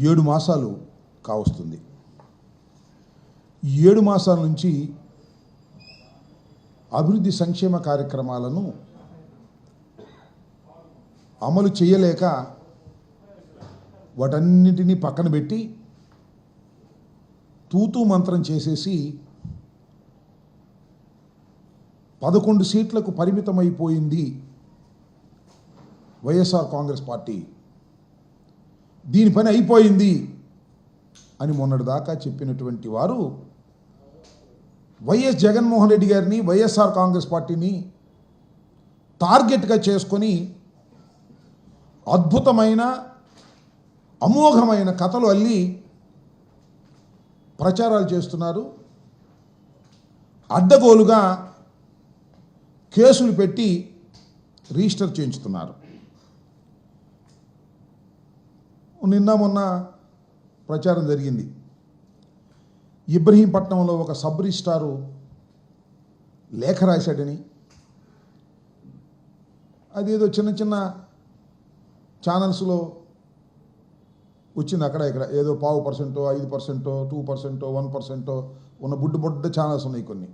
7 మాసాలు కావస్తుంది. 7 మాసాల నుంచి అభివృద్ధి సంక్షేమ కార్యక్రమాలను అమలు చేయలేక వాటన్నిటినీ పక్కన పెట్టి తూతూ మంత్రం చేసేసి 11 సీట్లకు పరిమితమైపోయింది వైఎస్ఆర్ కాంగ్రెస్ పార్టీ. దీని పని అయిపోయింది అని మొన్నటిదాకా చెప్పినటువంటి వారు వైఎస్ జగన్మోహన్ రెడ్డి గారిని, వైఎస్ఆర్ కాంగ్రెస్ పార్టీని టార్గెట్గా చేసుకొని అద్భుతమైన అమోఘమైన కథలు అల్లి ప్రచారాలు చేస్తున్నారు. అడ్డగోలుగా కేసులు పెట్టి రిజిస్టర్ చేయించుతున్నారు. నిన్న మొన్న ప్రచారం జరిగింది. ఇబ్రహీంపట్నంలో ఒక సబ్ రిజిస్ట్రారు లేఖ రాశాడని, అదేదో చిన్న చిన్న ఛానల్స్లో వచ్చింది. అక్కడ ఇక్కడ ఏదో 0.5%, 5%, 2%, 1% ఉన్న బుడ్డ ఛానల్స్ ఉన్నాయి కొన్ని.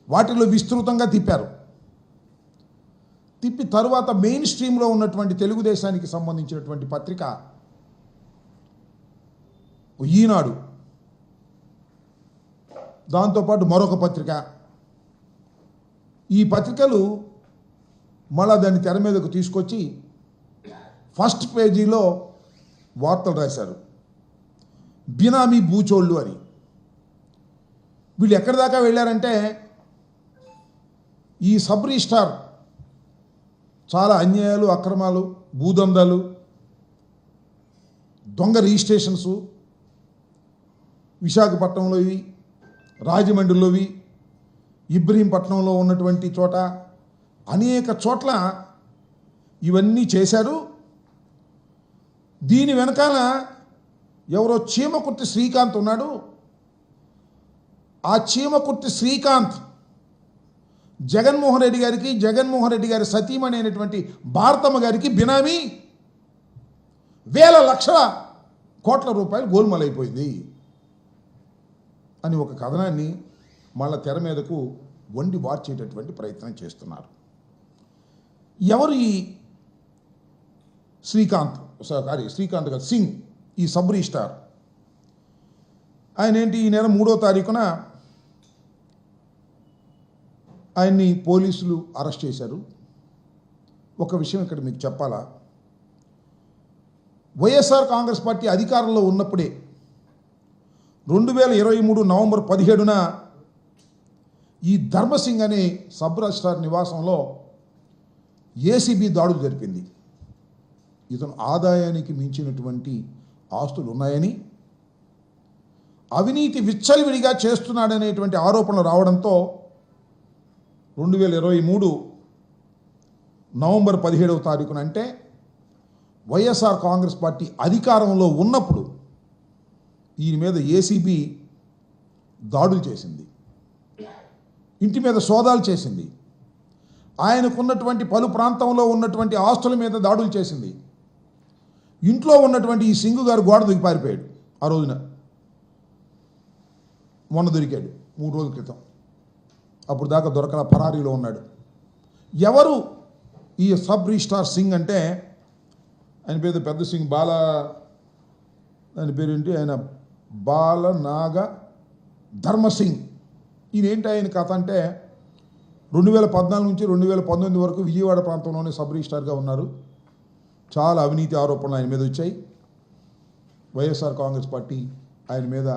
వాటిలో విస్తృతంగా తిప్పారు. తిప్పి తరువాత మెయిన్ స్ట్రీమ్లో ఉన్నటువంటి తెలుగుదేశానికి సంబంధించినటువంటి పత్రిక ఈనాడు, దాంతోపాటు మరొక పత్రిక, ఈ పత్రికలు మళ్ళా దాన్ని తెర మీదకు తీసుకొచ్చి ఫస్ట్ పేజీలో వార్తలు రాశారు. బినామీ బూచోళ్ళు అని. వీళ్ళు ఎక్కడి దాకా వెళ్ళారంటే, ఈ సబ్ రిజిస్ట్రార్ చాలా అన్యాయాలు, అక్రమాలు, భూదందాలు, దొంగ రిజిస్ట్రేషన్సు, విశాఖపట్నంలోవి, రాజమండ్రిలోవి, ఇబ్రహీంపట్నంలో ఉన్నటువంటి చోట అనేక చోట్ల ఇవన్నీ చేశారు. దీని వెనకాల ఎవరో చీమకుర్తి శ్రీకాంత్ ఉన్నాడు. ఆ చీమకుర్తి శ్రీకాంత్ జగన్మోహన్ రెడ్డి గారికి, జగన్మోహన్ రెడ్డి గారి సతీమణి అయినటువంటి భారతమ్మ గారికి బినామీ వేల లక్షల కోట్ల రూపాయలు గోల్మాలైపోయింది అని ఒక కథనాన్ని మళ్ళా తెర మీదకు వండి వార్చేటటువంటి ప్రయత్నం చేస్తున్నారు. ఎవరు ఈ శ్రీకాంత్ కాదు, సింగ్, ఈ సబ్ రిజిస్ట్రార్? ఆయన ఏంటి, ఈ నెల 3వ తారీఖున ఆయన్ని పోలీసులు అరెస్ట్ చేశారు. ఒక విషయం ఇక్కడ మీకు చెప్పాలా, వైఎస్ఆర్ కాంగ్రెస్ పార్టీ అధికారంలో ఉన్నప్పుడే 2023 నవంబర్ 17న ఈ ధర్మసింగ్ అనే సబ్ రిజిస్ట్రార్ నివాసంలో ఏసీబీ దాడులు జరిపింది. ఇతను ఆదాయానికి మించినటువంటి ఆస్తులు ఉన్నాయని, అవినీతి విచ్చలవిడిగా చేస్తున్నాడనేటువంటి ఆరోపణలు రావడంతో 2023 నవంబర్ 17వ తారీఖున, అంటే వైఎస్ఆర్ కాంగ్రెస్ పార్టీ అధికారంలో ఉన్నప్పుడు ఈయన మీద ఏసీబీ దాడులు చేసింది, ఇంటి మీద సోదాలు చేసింది, ఆయనకున్నటువంటి పలు ప్రాంతంలో ఉన్నటువంటి ఆస్తుల మీద దాడులు చేసింది. ఇంట్లో ఉన్నటువంటి ఈ సింగు గారు గోడ దిగి పారిపోయాడు. ఆ రోజున మొన్న దొరికాడు 3 రోజుల క్రితం. అప్పుడు దాకా దొరకల, పరారీలో ఉన్నాడు. ఎవరు ఈ సబ్ రిజిస్ట్రార్ సింగ్ అంటే, ఆయన పేరు పెద్ద సింగ్, ఆయన పేరు ఏంటి, ఆయన బాలనాగ ధర్మసింగ్. ఈయనేంటి ఆయన కథ అంటే, 2014 నుంచి 2019 వరకు విజయవాడ ప్రాంతంలోనే సబ్ రిజిస్ట్రార్గా ఉన్నారు. చాలా అవినీతి ఆరోపణలు ఆయన మీద వచ్చాయి. వైఎస్ఆర్ కాంగ్రెస్ పార్టీ ఆయన మీద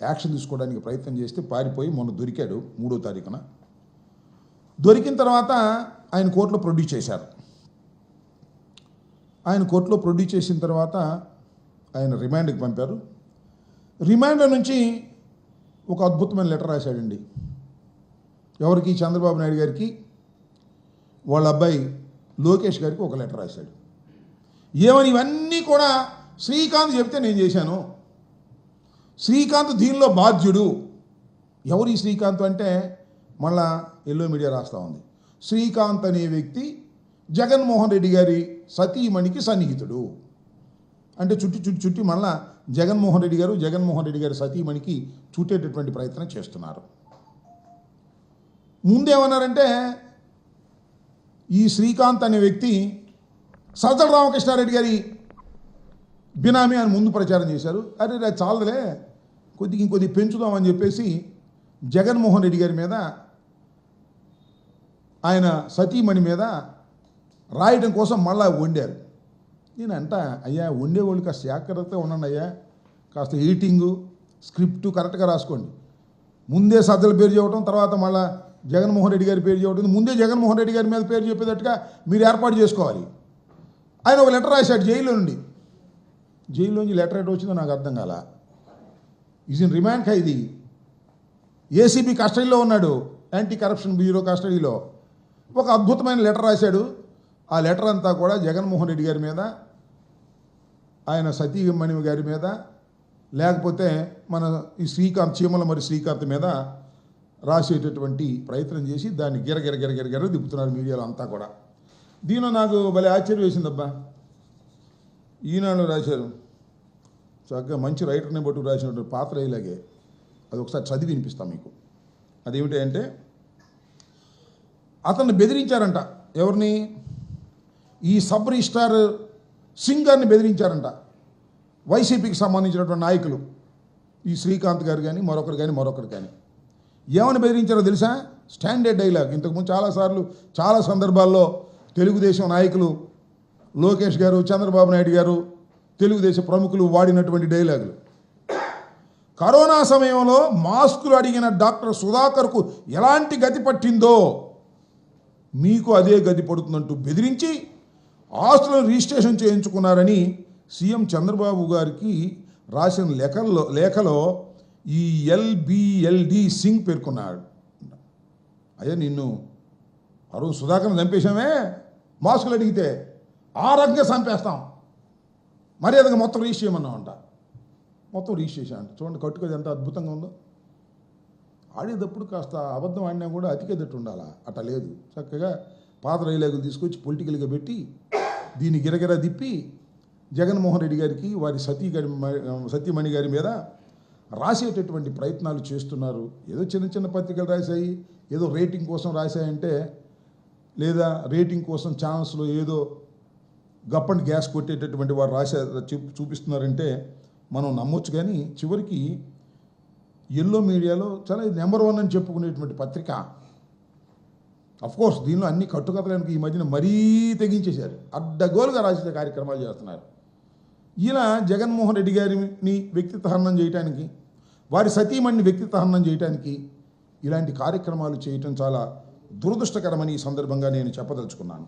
యాక్షన్ తీసుకోవడానికి ప్రయత్నం చేస్తే పారిపోయి మొన్న దొరికాడు 3వ తారీఖున. దొరికిన తర్వాత ఆయన కోర్టులో ప్రొడ్యూస్ చేశారు. ఆయన కోర్టులో ప్రొడ్యూస్ చేసిన తర్వాత ఆయన రిమాండ్కి పంపారు. రిమాండ్లో నుంచి ఒక అద్భుతమైన లెటర్ రాశాడండి. ఎవరికి? చంద్రబాబు నాయుడు గారికి, వాళ్ళ అబ్బాయి లోకేష్ గారికి ఒక లెటర్ రాశాడు. ఏమని? ఇవన్నీ కూడా శ్రీకాంత్ చెప్తే నేను చేశాను, శ్రీకాంత్ దీనిలో బాధ్యుడు. ఎవరు ఈ శ్రీకాంత్ అంటే, మళ్ళా ఎల్లో మీడియా రాస్తూ ఉంది, శ్రీకాంత్ అనే వ్యక్తి జగన్మోహన్ రెడ్డి గారి సతీమణికి సన్నిహితుడు. అంటే చుట్టి మళ్ళా జగన్మోహన్ రెడ్డి గారి సతీమణికి చుట్టేటటువంటి ప్రయత్నం చేస్తున్నారు. ముందేమన్నారంటే ఈ శ్రీకాంత్ అనే వ్యక్తి సజ్జల రామకృష్ణారెడ్డి గారి బినామీ అని ముందు ప్రచారం చేశారు. అరే చాలదులే, ఇంకొద్ది పెంచుదామని చెప్పేసి జగన్మోహన్ రెడ్డి గారి మీద, ఆయన సతీమణి మీద రాయడం కోసం మళ్ళా వండారు. నేను అయ్యా వండేవాళ్ళు కాస్త జాగ్రత్తగా ఉండండి అయ్యా, కాస్త ఎడిటింగు స్క్రిప్టు కరెక్ట్గా రాసుకోండి. ముందే సజ్జల పేరు చెప్పడం, తర్వాత మళ్ళీ జగన్మోహన్ రెడ్డి గారి పేరు చెప్పడం, ముందే జగన్మోహన్ రెడ్డి గారి మీద పేరు చెప్పేటట్టుగా మీరు ఏర్పాటు చేసుకోవాలి. ఆయన ఒక లెటర్ రాశాడు జైల్లోంచి లెటర్ ఎటు వచ్చిందో నాకు అర్థం కాల. Is in remand Khaidi, ACB కస్టడీలో ఉన్నాడు, యాంటీ కరప్షన్ బ్యూరో కస్టడీలో. ఒక అద్భుతమైన లెటర్ రాశాడు. ఆ లెటర్ అంతా కూడా జగన్మోహన్ రెడ్డి గారి మీద, ఆయన సతీమణి గారి మీద, లేకపోతే మన ఈ శ్రీకాంత్ మీద రాసేటటువంటి ప్రయత్నం చేసి దాన్ని గిరగిర దిప్పుతున్నారు మీడియాలో అంతా కూడా. దీనిలో నాకు భలే ఆశ్చర్యం వేసిందబ్బా. ఈనాడు రాశారు, చక్కగా మంచి రైటర్ని బట్టు రాసినటువంటి పాత్ర ఇలాగే. అది ఒకసారి చదివి వినిపిస్తాం మీకు. అదేమిటి అంటే, అతన్ని బెదిరించారంట. ఎవరిని? ఈ సబ్ రిజిస్ట్రార్ సింగ్ గారిని బెదిరించారంట వైసీపీకి సంబంధించినటువంటి నాయకులు, ఈ శ్రీకాంత్ గారు కానీ మరొకరు కానీ. ఏమని బెదిరించారో తెలుసా? Standard dialogue. ఇంతకుముందు చాలా సందర్భాల్లో తెలుగుదేశం నాయకులు లోకేష్ గారు, చంద్రబాబు నాయుడు గారు, తెలుగుదేశం ప్రముఖులు వాడినటువంటి డైలాగులు. కరోనా సమయంలో మాస్కులు అడిగిన డాక్టర్ సుధాకర్కు ఎలాంటి గతి పట్టిందో మీకు అదే గతి పడుతుందంటూ బెదిరించి ఆస్తులను రిజిస్ట్రేషన్ చేయించుకున్నారని సీఎం చంద్రబాబు గారికి రాసిన లేఖలో ఈ ఎల్బిఎల్డి సింగ్ పేర్కొన్నాడు. అయ్యా నిన్ను అరుణ్ సుధాకర్ని చంపేశామే, మాస్కులు అడిగితే ఆ రకంగా చంపేస్తాం, మర్యాదగా మొత్తం రిజిస్టర్ చేయమన్నామంట. మొత్తం రిజిస్టర్ చేశామంట. చూడండి కట్టుకది ఎంత అద్భుతంగా ఉందో. ఆడేటప్పుడు కాస్త అబద్ధం ఆడినా కూడా అతికేదట్టు ఉండాలా, అట్లా లేదు. చక్కగా పాత రైలాగులు తీసుకొచ్చి పొలిటికల్గా పెట్టి దీన్ని గిరగిరా తిప్పి జగన్మోహన్ రెడ్డి గారికి, వారి సతీమణి గారి మీద రాసేటటువంటి ప్రయత్నాలు చేస్తున్నారు. ఏదో చిన్న పత్రికలు రాశాయి, ఏదో రేటింగ్ కోసం రాశాయంటే, లేదా రేటింగ్ కోసం ఛానల్స్లో ఏదో గప్పండి గ్యాస్ కొట్టేటటువంటి వారు చూపిస్తున్నారంటే మనం నమ్మొచ్చు. కానీ చివరికి ఎల్లో మీడియాలో చాలా నెంబర్ 1 అని చెప్పుకునేటువంటి పత్రిక. అఫ్కోర్స్ దీనిలో అన్ని కట్టుకథలకు ఈ మధ్యన మరీ తెగించేశారు, అడ్డగోలుగా రాసే కార్యక్రమాలు చేస్తున్నారు. ఇలా జగన్మోహన్ రెడ్డి గారిని వ్యక్తిత్వ హననం చేయడానికి, వారి సతీమణిని వ్యక్తిత్వ హననం చేయడానికి ఇలాంటి కార్యక్రమాలు చేయటం చాలా దురదృష్టకరమని ఈ సందర్భంగా నేను చెప్పదలుచుకున్నాను.